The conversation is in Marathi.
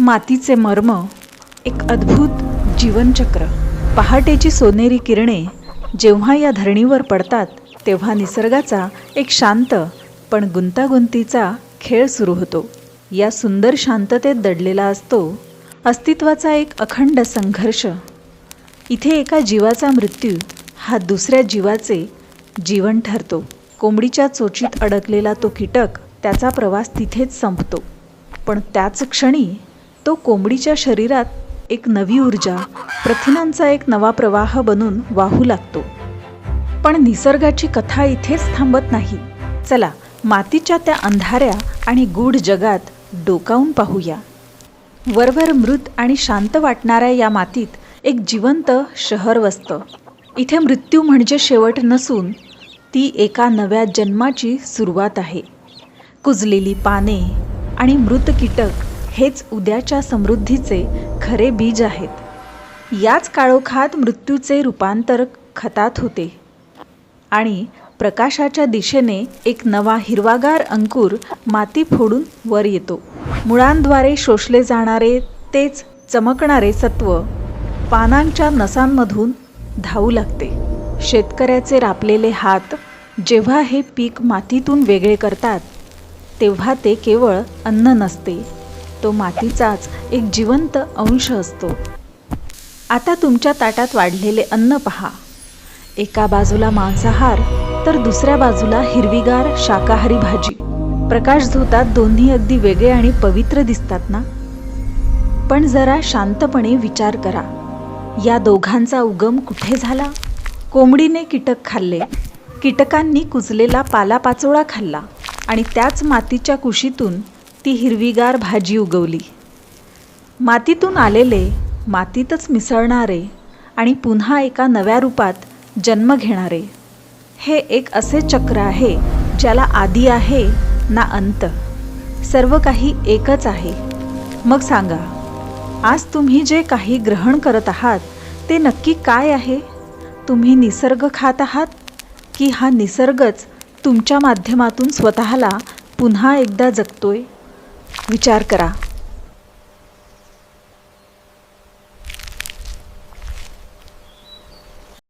मातीचे मर्म, एक अद्भुत जीवनचक्र. पहाटेची सोनेरी किरणे जेव्हा या धरणीवर पडतात तेव्हा निसर्गाचा एक शांत पण गुंतागुंतीचा खेळ सुरू होतो. या सुंदर शांततेत दडलेला असतो अस्तित्वाचा एक अखंड संघर्ष. इथे एका जीवाचा मृत्यू हा दुसऱ्या जीवाचे जीवन ठरतो. कोंबडीच्या चोचीत अडकलेला तो कीटक त्याचा प्रवास तिथेच संपतो, पण त्याच क्षणी तो कोंबडीच्या शरीरात एक नवी ऊर्जा, प्रथिनांचा एक नवा प्रवाह बनून वाहू लागतो. पण निसर्गाची कथा इथेच थांबत नाही. चला मातीच्या त्या अंधाऱ्या आणि गूढ जगात डोकावून पाहूया. वरवर मृत आणि शांत वाटणाऱ्या या मातीत एक जिवंत शहर वसतं. इथे मृत्यू म्हणजे शेवट नसून ती एका नव्या जन्माची सुरुवात आहे. कुजलेली पाने आणि मृत कीटक हेच उद्याच्या समृद्धीचे खरे बीज आहेत. याच काळोखात मृत्यूचे रूपांतर खतात होते आणि प्रकाशाच्या दिशेने एक नवा हिरवागार अंकुर माती फोडून वर येतो. मुळांद्वारे शोषले जाणारे तेच चमकणारे सत्व पानांच्या नसांमधून धावू लागते. शेतकऱ्याचे रापलेले हात जेव्हा हे पीक मातीतून वेगळे करतात तेव्हा ते केवळ अन्न नसते, तो मातीचाच एक जिवंत अंश असतो. आता तुमच्या ताटात वाढलेले अन्न पहा. एका बाजूला मांसाहार तर दुसऱ्या बाजूला हिरवीगार शाकाहारी भाजी. प्रकाश झोतात दोन्ही अगदी वेगळे आणि पवित्र दिसतात ना? पण जरा शांतपणे विचार करा, या दोघांचा उगम कुठे झाला? कोंबडीने कीटक खाल्ले, कीटकांनी कुजलेला पालापाचोळा खाल्ला आणि त्याच मातीच्या कुशीतून ती हिरवीगार भाजी उगवली. मातीतून आलेले मातीतच मिसळणारे आणि पुन्हा एका नव्या रूपात जन्म घेणारे, हे एक असे चक्र आहे ज्याला आदी आहे ना अंत. सर्व काही एकच आहे. मग सांगा, आज तुम्ही जे काही ग्रहण करत आहात ते नक्की काय आहे? तुम्ही निसर्ग खात आहात की हा निसर्गच तुमच्या माध्यमातून स्वतःला पुन्हा एकदा जगतोय? विचार करा.